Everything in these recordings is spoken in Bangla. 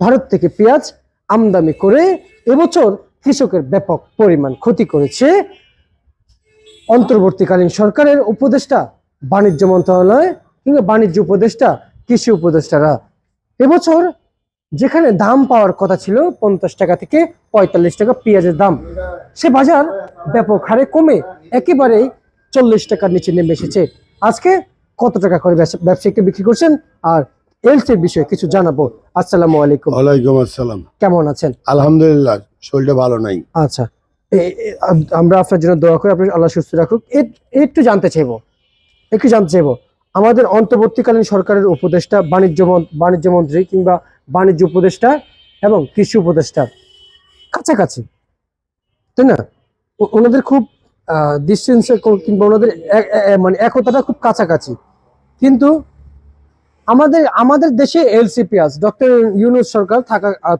ভারত থেকে পেঁয়াজ আমদানি করে এবছর কৃষকের ব্যাপক পরিমাণ ক্ষতি করেছে অন্তর্বর্তীকালীন সরকারের উপদেষ্টা, বাণিজ্য মন্ত্রণালয় কিংবা বাণিজ্য উপদেষ্টা, কৃষি উপদেষ্টারা। এবছর যেখানে দাম পাওয়ার কথা ছিল 50 টাকা থেকে 45 টাকা পেঁয়াজের দাম, সে বাজার ব্যাপক হারে কমে একেবারেই 40 টাকার নিচে নেমে এসেছে। আজকে কত টাকা করে ব্যবসায়ীকে বিক্রি করছেন আর এলসির বিষয়ে কিছু জানাবো। আসসালামু আলাইকুম। ওয়ালাইকুম আসসালাম। কেমন আছেন? আলহামদুলিল্লাহ, শরীরটা ভালো নাই। আচ্ছা, আমরা আপনার জন্য দোয়া করি, আপনি আল্লাহ সুস্থ রাখুক। একটু জানতে চাইবো আমাদের অন্তর্বর্তীকালীন সরকারের উপদেষ্টা, বাণিজ্য মন্ত্রী কিংবা বাণিজ্য উপদেষ্টা এবং কৃষি উপদেষ্টা কাছাকাছি, তাই না? ওনাদের খুব ডিস্টেন্স কিংবা ওনাদের মানে একতাটা খুব কাছাকাছি, কিন্তু আমাদের দেশে এলসি পেঁয়াজ ডক্টর ইউনূস সরকার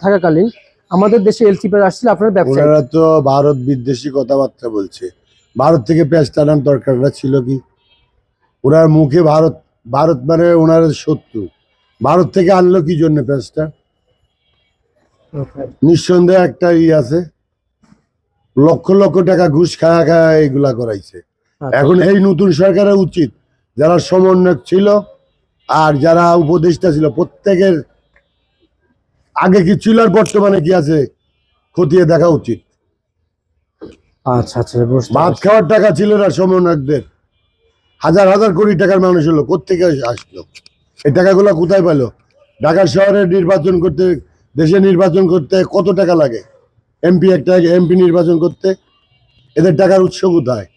থাকাকালীন আমাদের দেশে এলসি পেঁয়াজ আসছিল আপনার ব্যবসা। ওনারা তো ভারত বিদ্বেষী কথাবার্তা বলছে। ভারত থেকে পেঁয়াজ টানার দরকারটা ছিল কি? ওনার মুখে ভারত ভারত মানে ওনার শত্রু। ভারত থেকে আনলো কি জন্য পেঁয়াজটা? নিঃসন্দেহে একটা আছে, লক্ষ লক্ষ টাকা ঘুষ খায়া খায়া এগুলা করাইছে। এখন এই নতুন সরকারের উচিত যারা সমন্বয়ক ছিল আর যারা উপদেষ্টা ছিল প্রত্যেকের আগে কি ছিল আর বর্তমানে কি আছে খতিয়ে দেখা উচিত। আচ্ছা, ভাত খাওয়ার টাকা ছিল না সমন্বয়কদের, হাজার হাজার কোটি টাকার মানুষ হলো, কোথেকে আসলো এই টাকাগুলো? কোথায় পেলো? ঢাকা শহরে নির্বাচন করতে, দেশে নির্বাচন করতে কত টাকা লাগে? এমপি নির্বাচন করতে এদের টাকার উৎস কোথায়?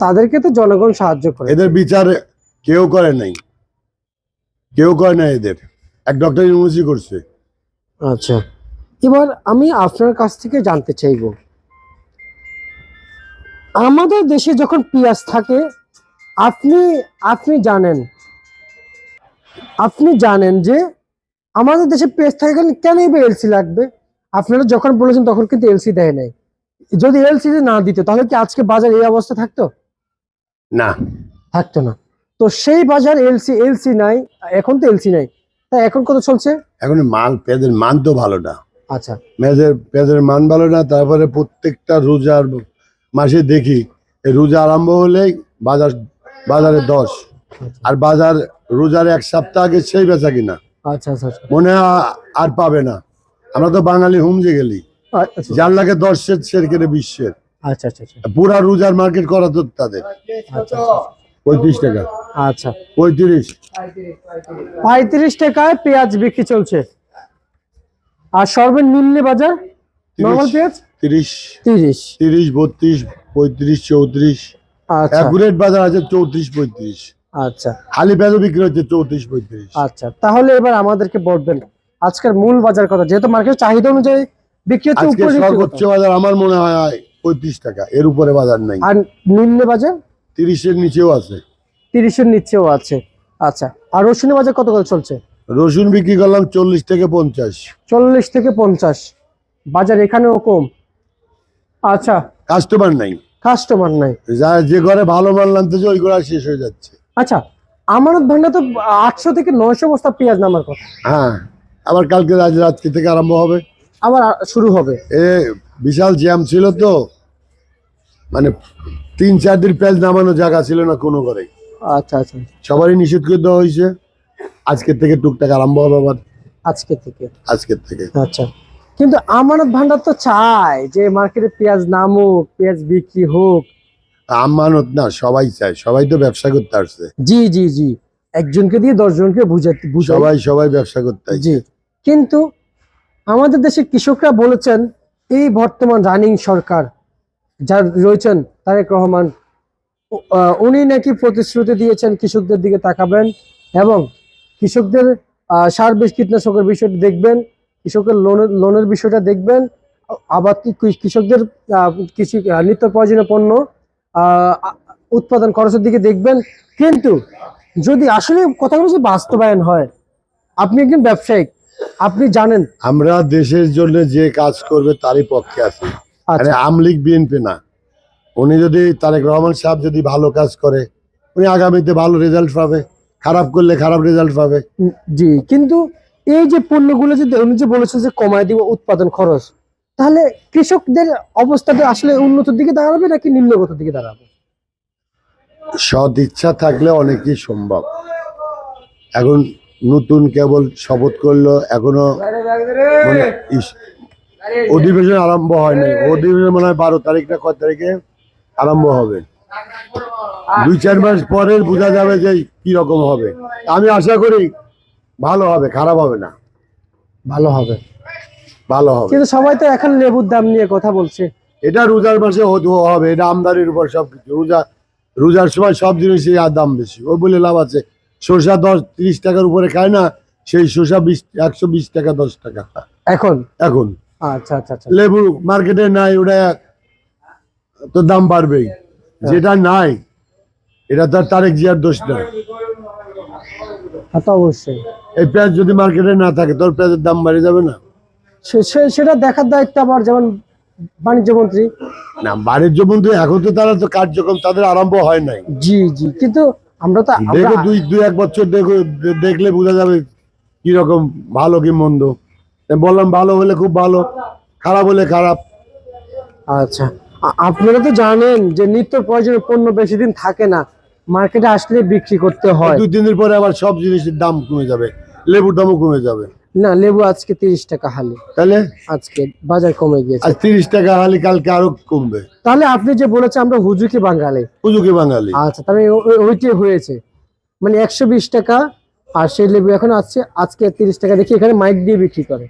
তাদেরকে তো জনগণ সাহায্য করে। এদের বিচার কেউ করে নাই, এদের এক ডক্টর ইউনিভার্সিটি করছে। আচ্ছা, এবার আমি আপনার কাছ থেকে জানতে চাইবো, আমাদের দেশে যখন পেঁয়াজ থাকে, আপনি জানেন যে আমাদের দেশে পেঁয়াজ থাকে, কেন এলসি লাগবে? আপনারা যখন বলেছেন তখন কিন্তু এলসি দেয় নাই। যদি এলসি না দিত তাহলে কি আজকে বাজার এই অবস্থা থাকতো? না, থাকতো না। তো সেই বাজার এলসি নাই, এখন তো এলসি নাই, তাই এখন কত চলছে? এখন পেঁয়াজের মান তো ভালো না। আচ্ছা, পেঁয়াজের মান ভালো না। তারপরে প্রত্যেকটা রোজার মাসে দেখি রোজা আরম্ভ হলেই বাজারে 10, আর রোজার এক সপ্তাহ আগে সেই বেচা কিনা। আচ্ছা, মনে হয় আর পাবে না। আমরা তো বাঙালি হুমজে গেলি, যার লাগে 10 সের, সের কেটে 20 সের। আচ্ছা, পুরা রোজার মার্কেট করা তো তাদের 35 টাকা। আচ্ছা, 35 টাকায় পেঁয়াজ বিক্রি চলছে। আর সর্বনিম্ন বাজার নরমাল পেঁয়াজ 30, 32, 35, 34। আচ্ছা, একুরেট বাজার আছে 34, 35। আচ্ছা, খালি পেঁয়াজও বিক্রি হচ্ছে 34, 35। আচ্ছা, তাহলে এবার আমাদেরকে বলবেন আজকের মূল বাজার কত, যেহেতু মার্কেট চাহিদা অনুযায়ী বিক্রি হচ্ছে। আজকে সর্বোচ্চ বাজার আমার মনে হয় 35 টাকা, এর উপরে বাজার নাই। আর নিম্ন বাজার 30 এর নিচেও আছে, 30 এর নিচেও আছে। আচ্ছা, আর রসুনের বাজার কত করে চলছে? রসুন বিক্রি করলাম 40 থেকে 50। 40 থেকে 50 বাজার এখানেও কম। আচ্ছা, কাস্টমার নাই, নাই। যে ঘরে ভালো মাল আনতেছে ওই ঘরে শেষ হয়ে যাচ্ছে। আচ্ছা, আমানত ভান্ডার তো 800 থেকে 900 বস্তা পেঁয়াজ নামার কথা। হ্যাঁ, আবার আজকে থেকে আরম্ভ হবে, আবার শুরু হবে। বিশাল জ্যাম ছিল তো, মানে 3-4 দিন পেঁয়াজ নামানো জায়গা ছিল না কোনো ঘরে। আচ্ছা, সবারই নিষেধ করে দেওয়া হয়েছে। আজকের থেকে টুকটাক আরম্ভ হবে আবার, আজকের থেকে। আচ্ছা, কিন্তু আমানত ভান্ডার তো চায় যে মার্কেটে পেঁয়াজ নামুক, পেঁয়াজ বিক্রি হোক। আমানত না, সবাই চায়, সবাই তো ব্যবসা করতে আসছে। জি, একজনকে দিয়ে 10 জনকে বুঝায়, সবাই ব্যবসা করতে আসছে। জি, কিন্তু আমাদের দেশের কৃষকরা বলেছেন এই বর্তমান রানিং সরকার যার রয়েছেন তারেক রহমান, উনি নাকি প্রতিশ্রুতি দিয়েছেন কৃষকদের দিকে তাকাবেন এবং কৃষকদের সার বিষ কীটনাশকের বিষয়টি দেখবেন, কৃষকের লোনের বিষয়টা দেখবেন, আবার কৃষকদের কৃষি নিত্য প্রয়োজনীয় পণ্য উৎপাদন খরচের দিকে দেখবেন। কিন্তু যদি আসলে কথাগুলো যে বাস্তবায়ন হয়, আপনি একজন ব্যবসায়িক, আপনি জানেন আমরা দেশের জন্য যে কাজ করবে তারই পক্ষে আছি। আরে আমলিগ বিএনপি না, উনি যদি তারেক রহমান সাহেব যদি ভালো কাজ করে উনি আগামীতে ভালো রেজাল্ট পাবে, খারাপ করলে খারাপ রেজাল্ট পাবে। জি, কিন্তু এই যে পণ্যগুলো যদি উনি যে বলেছেন যে কমায় দিব উৎপাদন খরচ, তাহলে কৃষকদের অবস্থাটা আসলে উন্নতির দিকে দাঁড়াবে নাকি নিম্নগতির দিকে দাঁড়াবে? সৎ ইচ্ছা থাকলে অনেকই সম্ভব। এখন নতুন কেবল শপথ করলো, এখনো মানে অধিবেশন আরম্ভ হয়নি। অধিবেশন মনে হয় 12 তারিখ না কয় তারিখে আরম্ভ হবে। 2-4 মাস পরে বোঝা যাবে যে কি রকম হবে। আমি আশা করি ভালো হবে, খারাপ হবে না, ভালো হবে। ভালো হবে। কিন্তু সবাই তো এখন লেবুর দাম নিয়ে কথা বলছে। এটা রোজার মাসে হবে, এটা আমদানির উপর সবকিছু। রোজার সময় সব জিনিসের আর দাম বেশি, ওই বলে লাভ আছে। শসা 10-30 টাকার উপরে খায় না, সেই শসা 120 টাকা 10 টাকা এখন এখন। আচ্ছা আচ্ছা আচ্ছা, লেবু মার্কেটে নাই, ওটা তো দাম বাড়বেই। যেটা নাই এটা তো আর তারেক জিয়ার দোষ না। তা তো অবশ্যই। এই পেঁয়াজ যদি মার্কেটে না থাকে তোর পেঁয়াজের দাম বাড়ে যাবে না? সেটা দেখার দায়িত্ব আবার যেমন বাণিজ্য মন্ত্রী। না, বাণিজ্য মন্ত্রী এখন তো তারা তো কার্যক্রম তাদের আরম্ভ হয় নাই। জি জি, কিন্তু আমরা তো দেখো 2-1 বছর দেখলে বোঝা যাবে কি রকম ভালো কি মন্দ। বললাম ভালো হলে খুব ভালো, খারাপ হলে খারাপ। আচ্ছা, আপনারা তো জানেন যে নিত্য প্রয়োজনীয় পণ্য বেশি দিন থাকে না, মার্কেটে আসলে বিক্রি করতে হয়। 2-3 দিন পরে আবার সব জিনিসের দাম কমে যাবে, লেবুর দামও কমে যাবে। না, লেবু আজকে 30 টাকা হালি, তাহলে আজকে বাজার কমে গিয়েছে। আজ 30 টাকা হালি, কালকে আরো কমবে। তাহলে আপনি যে বলেছেন আমরা হুজুকি বাঙালি, হুজুকি বাঙালি। আচ্ছা, তাহলে ওইটাই হয়েছে, মানে 120 টাকা। আর সেই লেবু এখন আজকে 30 টাকা, দেখি এখানে মাইক দিয়ে বিক্রি করে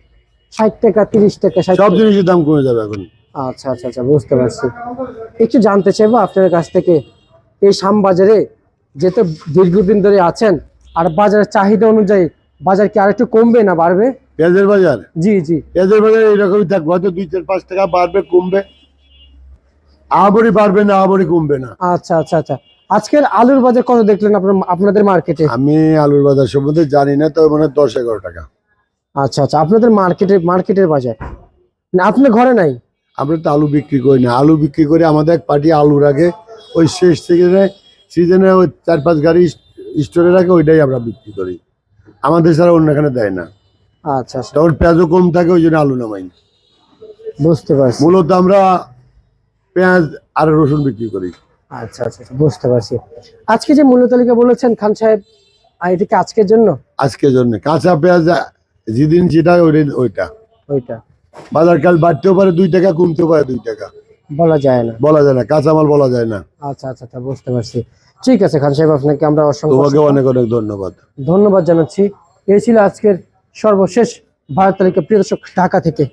60 টাকা, 30 টাকা, 60 সব টাকা। জিনিসের দাম কমে যাবে এখন। আচ্ছা আচ্ছা আচ্ছা, বুঝতে পারছি। একটু জানতে চাইবো আপনার কাছ থেকে, এই শ্যামবাজারে যেহেতু দীর্ঘদিন ধরে আছেন, আর বাজারের চাহিদা অনুযায়ী বাজার কি আরেকটু কমবে না বাড়বে? পেঁয়াজের বাজার, জি জি, পেঁয়াজের বাজার এরকমই থাকবে, হয়তো 2-4-5 টাকা বাড়বে কমবে, আহামরি বাড়বে না, আহামরি কমবে না। আচ্ছা আচ্ছা আচ্ছা। আজকের আলুর বাজার কত দেখলেন আপনাদের মার্কেটে? আমি আলুর বাজার সম্বন্ধে জানি না, তবে মনে হয় 10-11 টাকা। আচ্ছা আচ্ছা, আপনাদের মার্কেটের বাজার না, আপনার ঘরে নাই? আমরা তো আলু বিক্রি করি না, আলু বিক্রি করে আমাদের এক পার্টি আলু রাখে, ওই শেষ সিজনে ওই 4-5 গাড়ি স্টোরে রাখে, ওইটাই আমরা বিক্রি করি। আমাদের ছাড়া অন্য এখানে দেয় না। আচ্ছা আচ্ছা, তখন পেঁয়াজও কম থাকে, ওই জন্য আলু নামাই। বুঝতে পারছি। মূলত আমরা পেঁয়াজ আর রসুন বিক্রি করি। আচ্ছা আচ্ছা আচ্ছা, বুঝতে পারছি। আজকে যে মূল্য তালিকা বলেছেন খান সাহেব, আর এটা কি আজকের জন্য? আজকের জন্য কাঁচা পেঁয়াজ যেদিন যেটা ওইটা ওইটা বাজার কাল বাড়তেও পারে 2 টাকা, কমতেও পারে 2 টাকা, বলা যায় না। বলা যায় না, কাঁচামাল বলা যায় না। আচ্ছা আচ্ছা আচ্ছা, বুঝতে পারছি। ঠিক আছে খান সাহেব, আপনাকে আমরা তোমাকে অসংখ্য অনেক অনেক ধন্যবাদ। ধন্যবাদ জানাচ্ছি। এই ছিল আজকের সর্বশেষ ভারত তালিকা, প্রিয় দর্শক, ঢাকা থেকে।